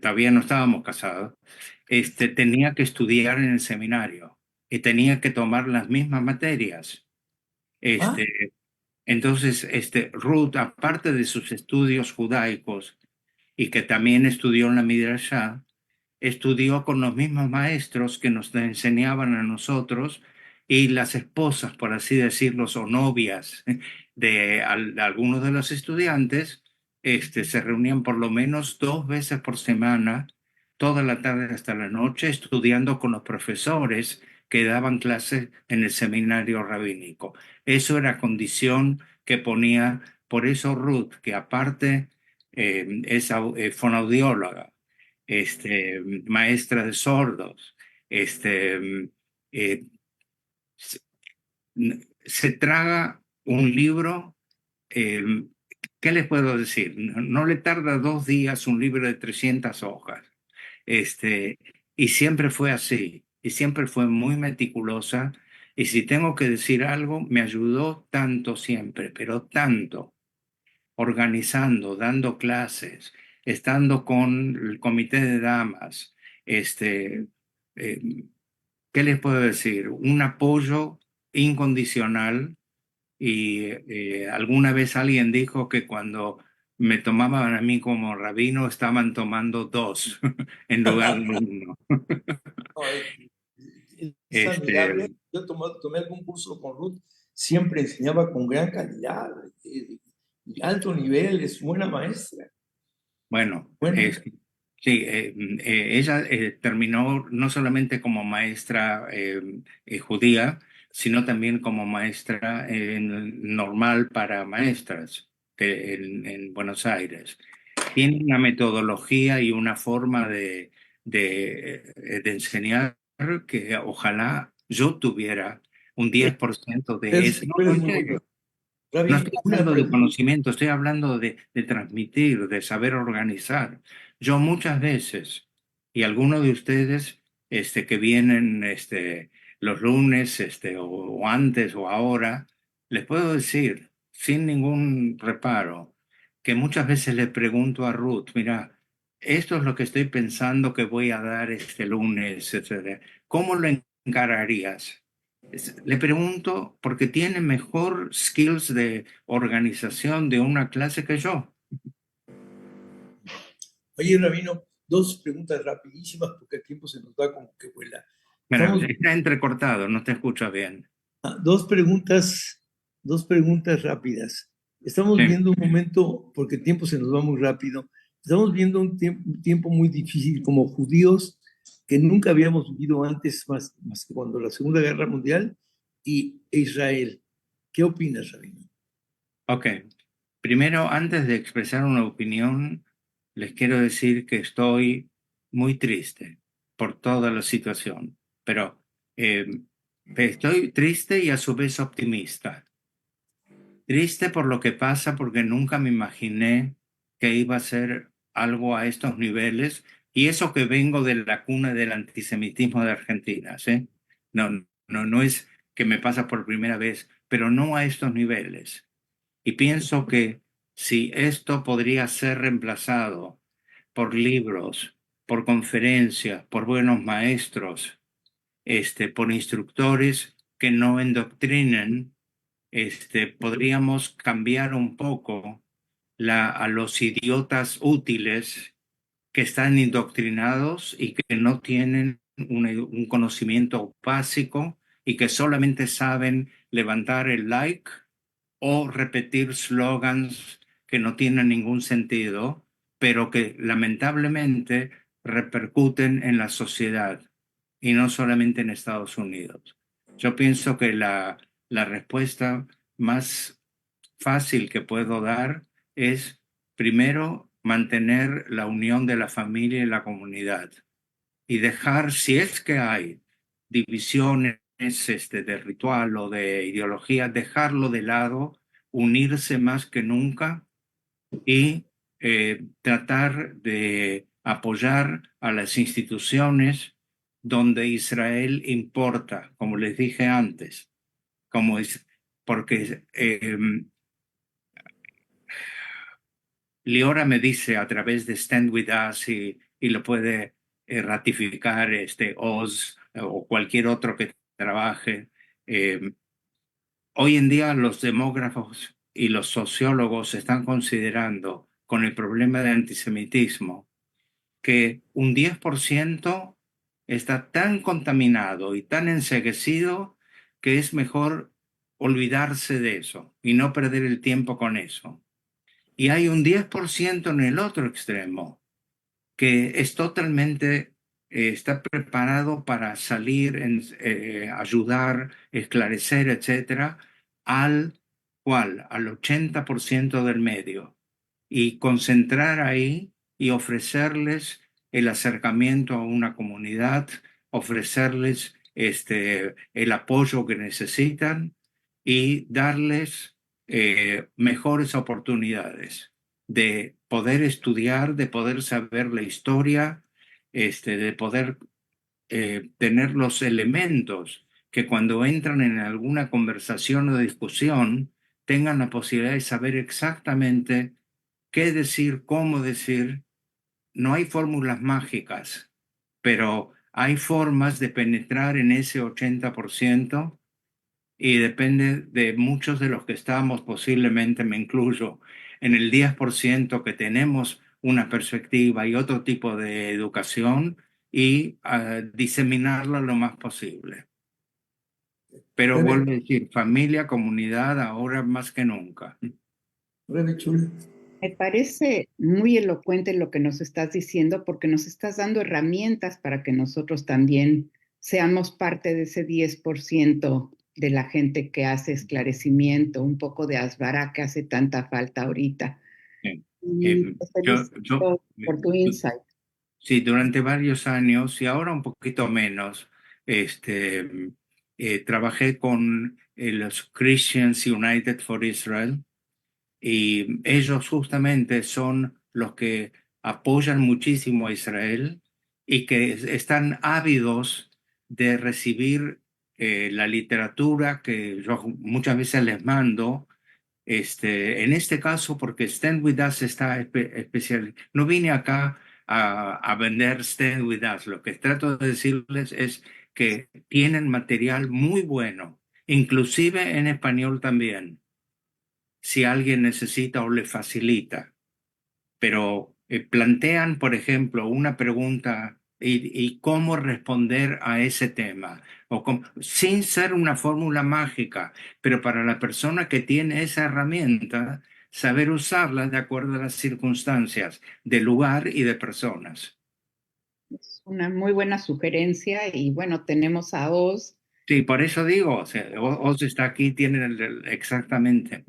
todavía no estábamos casados, tenía que estudiar en el seminario y tenía que tomar las mismas materias. Ah, Este, entonces, Ruth, aparte de sus estudios judaicos y que también estudió en la Midrashá, estudió con los mismos maestros que nos enseñaban a nosotros y las esposas, por así decirlo, o novias de algunos de los estudiantes, se reunían por lo menos 2 veces por semana, toda la tarde hasta la noche, estudiando con los profesores que daban clases en el seminario rabínico. Eso era condición que ponía por eso Ruth, que aparte es fonoaudióloga, maestra de sordos, eh, se, se traga un libro. eh, ¿Qué les puedo decir? No le tarda 2 días un libro de 300 hojas. Este, y siempre fue así, y siempre fue muy meticulosa. Y si tengo que decir algo, me ayudó tanto siempre, pero tanto, organizando, dando clases, estando con el comité de damas. Eh, ¿Qué les puedo decir? Un apoyo incondicional y alguna vez alguien dijo que cuando me tomaban a mí como rabino estaban tomando dos en lugar de uno. No, es Este, admirable. Yo tomé algún curso con Ruth, siempre enseñaba con gran calidad, y alto nivel, es buena maestra. bueno, Bueno, sí, ella terminó no solamente como maestra judía, sino también como maestra normal para maestras en Buenos Aires. Tiene una metodología y una forma de enseñar que ojalá yo tuviera un 10% de eso. No, tú no, eres en muy bueno. serio. No Rabbi, estoy una hablando de pregunta. conocimiento, estoy hablando de transmitir, de saber organizar. Yo muchas veces, y algunos de ustedes que vienen los lunes o antes o ahora, les puedo decir sin ningún reparo que muchas veces le pregunto a Ruth, mira, esto es lo que estoy pensando que voy a dar este lunes, etcétera. ¿Cómo lo encararías? Le pregunto porque tiene mejor skills de organización de una clase que yo. Oye, Rabino, dos preguntas rapidísimas porque el tiempo se nos va como que vuela. Mira, Estamos, está entrecortado, no te escucha bien. dos preguntas rápidas. Estamos Sí. viendo un momento, porque el tiempo se nos va muy rápido, estamos viendo un tiempo muy difícil como judíos que nunca habíamos vivido antes, más que cuando la Segunda Guerra Mundial e Israel. ¿Qué opinas, Rabino? Ok. Primero, antes de expresar una opinión, les quiero decir que estoy muy triste por toda la situación, pero eh, estoy triste y a su vez optimista. Triste por lo que pasa porque nunca me imaginé que iba a ser algo a estos niveles y eso que vengo de la cuna del antisemitismo de Argentina, ¿sí? No es que me pasa por primera vez, pero no a estos niveles. Y pienso que si esto podría ser reemplazado por libros, por conferencias, por buenos maestros, por instructores que no endoctrinen, podríamos cambiar un poco a los idiotas útiles que están indoctrinados y que no tienen un conocimiento básico y que solamente saben levantar el like o repetir slogans que no tienen ningún sentido, pero que lamentablemente repercuten en la sociedad y no solamente en Estados Unidos. Yo pienso que la respuesta más fácil que puedo dar es, primero, mantener la unión de la familia y la comunidad y dejar, si es que hay divisiones de ritual o de ideología, dejarlo de lado, unirse más que nunca y tratar de apoyar a las instituciones donde Israel importa, como les dije antes, como es, porque Liora me dice a través de Stand With Us y lo puede ratificar Oz o cualquier otro que trabaje. eh, Hoy en día los demógrafos y los sociólogos están considerando con el problema de antisemitismo que un 10% está tan contaminado y tan enceguecido que es mejor olvidarse de eso y no perder el tiempo con eso. Y hay un 10% en el otro extremo que es totalmente, está preparado para salir, ayudar, esclarecer, etcétera, al ¿cuál? Al 80% del medio y concentrar ahí y ofrecerles el acercamiento a una comunidad, ofrecerles el apoyo que necesitan y darles mejores oportunidades de poder estudiar, de poder saber la historia, de poder tener los elementos que cuando entran en alguna conversación o discusión tengan la posibilidad de saber exactamente qué decir, cómo decir. No hay fórmulas mágicas, pero hay formas de penetrar en ese 80% y depende de muchos de los que estamos, posiblemente me incluyo, en el 10% que tenemos una perspectiva y otro tipo de educación y diseminarla lo más posible. Pero Rebe, vuelvo a decir, familia, comunidad, ahora más que nunca. Rebe Chul, Me parece muy elocuente lo que nos estás diciendo porque nos estás dando herramientas para que nosotros también seamos parte de ese 10% de la gente que hace esclarecimiento, un poco de asbará que hace tanta falta ahorita. Sí. Y te Yo, felicito por tu insight. sí, durante varios años y ahora un poquito menos, trabajé con los Christians United for Israel y ellos justamente son los que apoyan muchísimo a Israel y que están ávidos de recibir la literatura que yo muchas veces les mando. En este caso, porque Stand With Us está especial. No vine acá a vender Stand With Us. Lo que trato de decirles es que tienen material muy bueno, inclusive en español también, si alguien necesita o le facilita. Pero plantean, por ejemplo, una pregunta y cómo responder a ese tema, sin ser una fórmula mágica, pero para la persona que tiene esa herramienta, saber usarla de acuerdo a las circunstancias de lugar y de personas. Es una muy buena sugerencia y bueno, tenemos a Oz, Sí, por eso digo, o sea, Oz está aquí, tienen exactamente.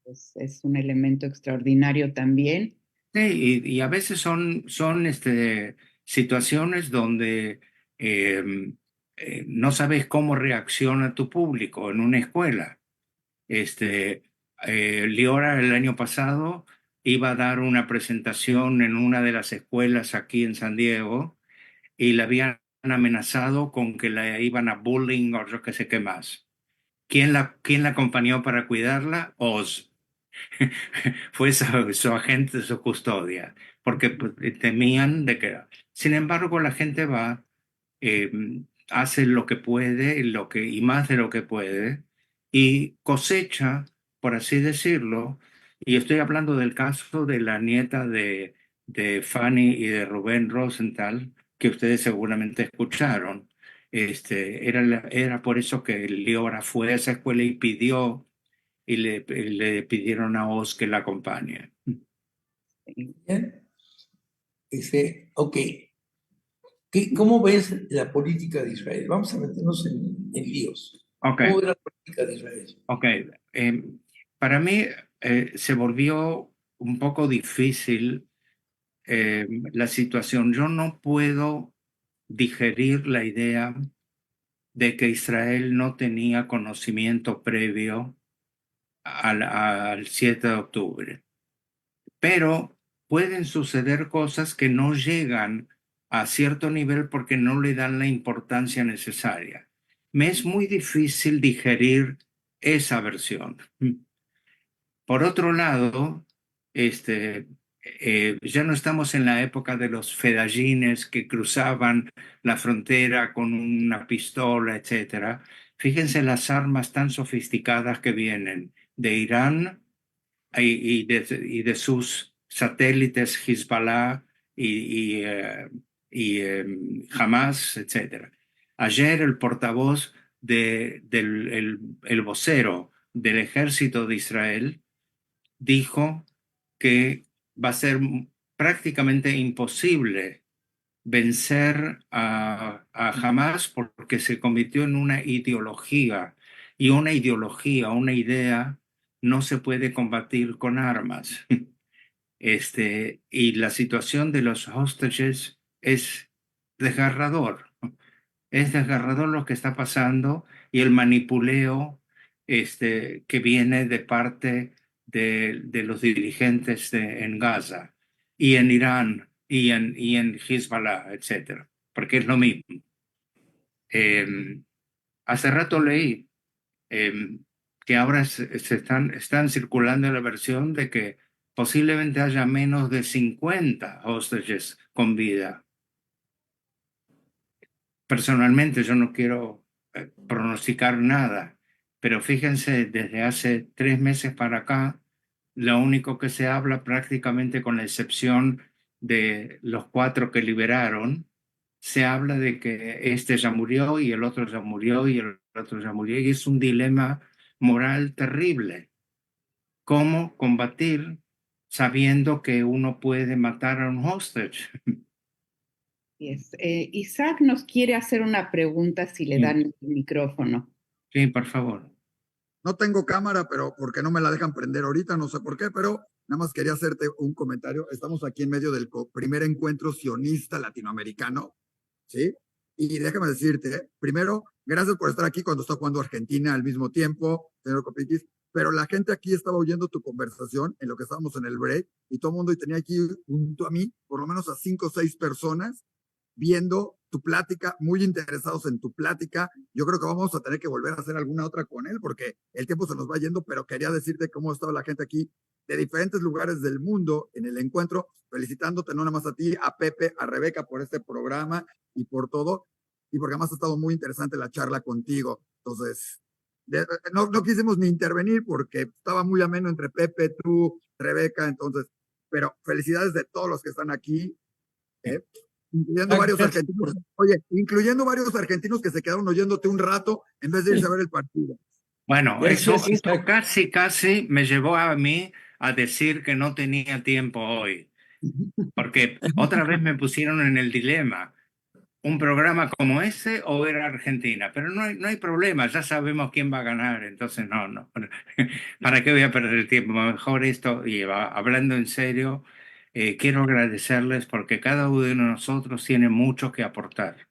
es un elemento extraordinario también. Sí, y a veces son situaciones donde eh, no sabes cómo reacciona tu público en una escuela. Liora el año pasado iba a dar una presentación en una de las escuelas aquí en San Diego y la habían amenazado con que la iban a bullying o yo qué sé qué más. ¿Quién la acompañó para cuidarla? Oz. Fue su agente, su custodia, porque pues, temían de que... Sin embargo, la gente va, eh, hace lo que puede, y más de lo que puede, y cosecha, por así decirlo, y estoy hablando del caso de la nieta de Fanny y de Rubén Rosenthal, que ustedes seguramente escucharon. Era por eso que Liora fue a esa escuela y pidió y le pidieron a Oz que la acompañe. bien. Ok, ¿cómo ves la política de Israel? Vamos a meternos en líos. Ok, ¿Cómo ves la política de Israel? ok. Para mí se volvió un poco difícil la situación. Yo no puedo digerir la idea de que Israel no tenía conocimiento previo al 7 de octubre. Pero pueden suceder cosas que no llegan a cierto nivel porque no le dan la importancia necesaria. Me es muy difícil digerir esa versión. Por otro lado, ya no estamos en la época de los fedayines que cruzaban la frontera con una pistola, etcétera. Fíjense las armas tan sofisticadas que vienen de Irán y de sus satélites Hezbollah y Hamas, etc. Ayer el portavoz el vocero del ejército de Israel dijo que va a ser prácticamente imposible vencer a Hamas porque se convirtió en una ideología, una idea no se puede combatir con armas. Y la situación de los hostages es desgarrador. Es desgarrador lo que está pasando y el manipuleo que viene de parte de los dirigentes en Gaza y en Irán y en Hezbollah, etcétera, porque es lo mismo. Hace rato leí que ahora están circulando la versión de que posiblemente haya menos de 50 hostages con vida. Personalmente yo no quiero pronosticar nada, pero fíjense, desde hace 3 meses para acá, lo único que se habla prácticamente con la excepción de los 4 que liberaron, se habla de que este ya murió y el otro ya murió y el otro ya murió y es un dilema moral terrible. ¿Cómo combatir sabiendo que uno puede matar a un hostage? Isaac nos quiere hacer una pregunta si le dan el micrófono. Sí, por favor. No tengo cámara, pero porque no me la dejan prender ahorita, no sé por qué, pero nada más quería hacerte un comentario. Estamos aquí en medio del primer encuentro sionista latinoamericano, ¿sí? Y déjame decirte, primero, gracias por estar aquí cuando está jugando Argentina al mismo tiempo, señor Copiquis, pero la gente aquí estaba oyendo tu conversación en lo que estábamos en el break y todo el mundo y tenía aquí junto a mí por lo menos a 5 o 6 personas viendo tu plática, muy interesados en tu plática. Yo creo que vamos a tener que volver a hacer alguna otra con él porque el tiempo se nos va yendo, pero quería decirte cómo ha estado la gente aquí de diferentes lugares del mundo en el encuentro, felicitándote no nada más a ti, a Pepe, a Rebeca por este programa y por todo, y porque además ha estado muy interesante la charla contigo. Entonces, no quisimos ni intervenir porque estaba muy ameno entre Pepe, tú, Rebeca, entonces, pero felicidades de todos los que están aquí, incluyendo varios argentinos. Oye, incluyendo varios argentinos que se quedaron oyéndote un rato en vez de irse a ver el partido. Bueno, eso casi me llevó a mí a decir que no tenía tiempo hoy, porque otra vez me pusieron en el dilema, un programa como ese o ver a Argentina, pero no hay problema, ya sabemos quién va a ganar, entonces no, ¿para qué voy a perder el tiempo? Mejor esto, y hablando en serio, quiero agradecerles porque cada uno de nosotros tiene mucho que aportar.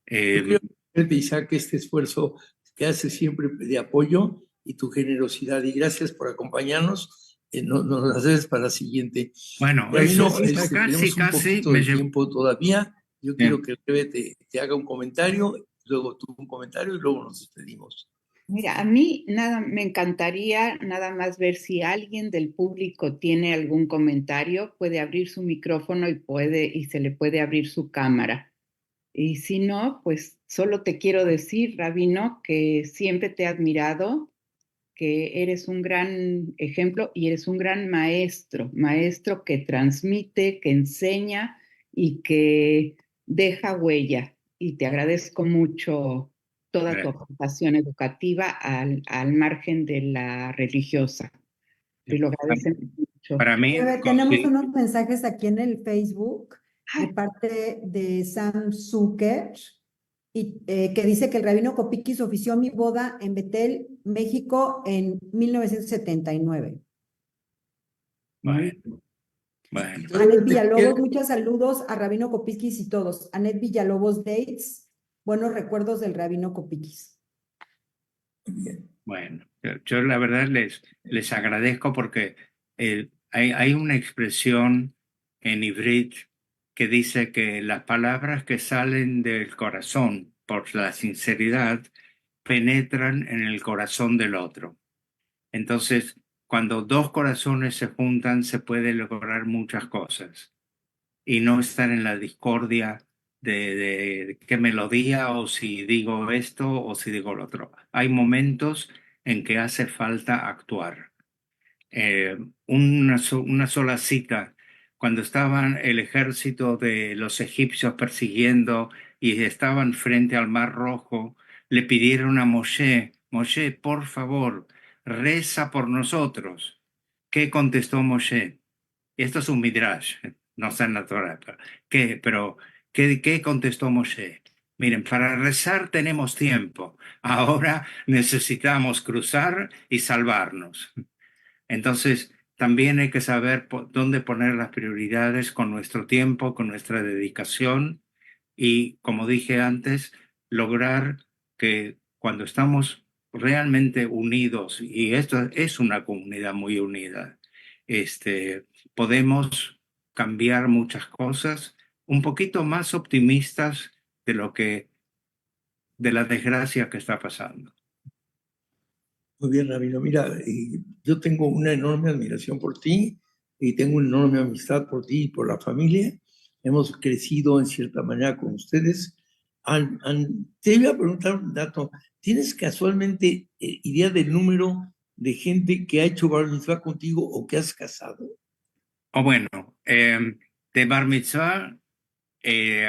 Yo quiero Isaac, este esfuerzo que haces siempre de apoyo y tu generosidad, y gracias por acompañarnos. Nos haces para la siguiente. Bueno, eso tenemos un poquito de tiempo todavía. Yo quiero que Rebe te haga un comentario, luego tú un comentario y luego nos despedimos. Mira, a mí me encantaría nada más ver si alguien del público tiene algún comentario, puede abrir su micrófono y se le puede abrir su cámara. Y si no, pues solo te quiero decir, Rabino, que siempre te he admirado, que eres un gran ejemplo y eres un gran maestro que transmite, que enseña y que deja huella. Y te agradezco mucho toda tu aportación educativa al margen de la religiosa. Te lo agradecemos mucho. Para mí, tenemos unos mensajes aquí en el Facebook de parte de Sam Zucker, que dice que el rabino Copiquis ofició mi boda en Betel, México, en 1979. Bueno. Anet Villalobos, muchos saludos a Rabino Copiquis y todos. Anet Villalobos Dates, buenos recuerdos del rabino Copiquis. Bueno, yo la verdad les agradezco porque hay una expresión en Ivrit que dice que las palabras que salen del corazón por la sinceridad penetran en el corazón del otro. Entonces, cuando dos corazones se juntan, se puede lograr muchas cosas y no estar en la discordia de qué melodía o si digo esto o si digo lo otro. Hay momentos en que hace falta actuar. Una sola cita, cuando estaban el ejército de los egipcios persiguiendo y estaban frente al Mar Rojo, le pidieron a Moshe, Moshe, por favor, reza por nosotros. ¿Qué contestó Moshe? Esto es un midrash, no está en la Torah. ¿Qué contestó Moshe? Miren, para rezar tenemos tiempo. Ahora necesitamos cruzar y salvarnos. Entonces, también hay que saber dónde poner las prioridades con nuestro tiempo, con nuestra dedicación y, como dije antes, lograr que cuando estamos realmente unidos, y esto es una comunidad muy unida, podemos cambiar muchas cosas, un poquito más optimistas de la desgracia que está pasando. Muy bien, Rabino. Mira, yo tengo una enorme admiración por ti y tengo una enorme amistad por ti y por la familia. Hemos crecido en cierta manera con ustedes. Te iba a preguntar un dato. ¿Tienes casualmente idea del número de gente que ha hecho bar mitzvah contigo o que has casado? O bueno, de Bar Mitzvah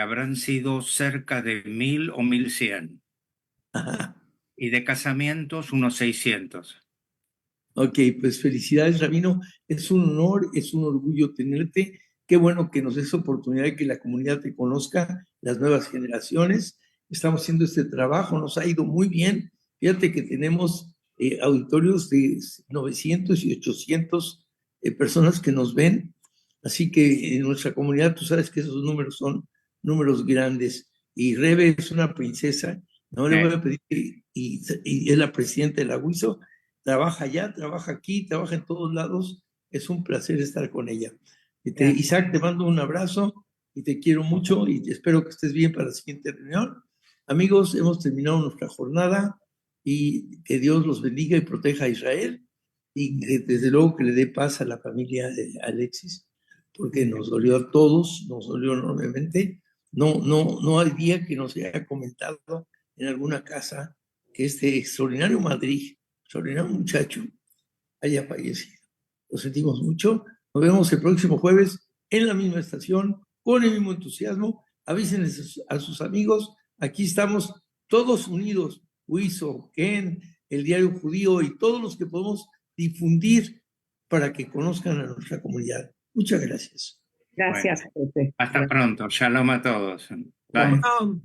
habrán sido cerca de 1000 o 1100. Ajá. Y de casamientos unos 600. Ok, pues felicidades, Rabino. Es un honor, es un orgullo tenerte. Qué bueno que nos des oportunidad de que la comunidad te conozca, las nuevas generaciones. Estamos haciendo este trabajo, nos ha ido muy bien. Fíjate que tenemos auditorios de 900 y 800 personas que nos ven. Así que en nuestra comunidad, tú sabes que esos números son números grandes. Y Rebe es una princesa. No le voy a pedir, y es la presidenta de la WISO, trabaja allá, trabaja aquí, trabaja en todos lados. Es un placer estar con ella. Isaac, te mando un abrazo y te quiero mucho y espero que estés bien para la siguiente reunión. Amigos, hemos terminado nuestra jornada y que Dios los bendiga y proteja a Israel y desde luego que le dé paz a la familia de Alexis, porque nos dolió a todos, nos dolió enormemente. No hay día que nos haya comentado en alguna casa que este extraordinario Madrid, extraordinario muchacho, haya fallecido. Lo sentimos mucho. Nos vemos el próximo jueves en la misma estación, con el mismo entusiasmo. Avísenles a sus amigos. Aquí estamos todos unidos. Huizo, Ken, el Diario Judío y todos los que podemos difundir para que conozcan a nuestra comunidad. Muchas gracias. Gracias, Pepe. Hasta pronto. Shalom a todos. Bye. Shalom.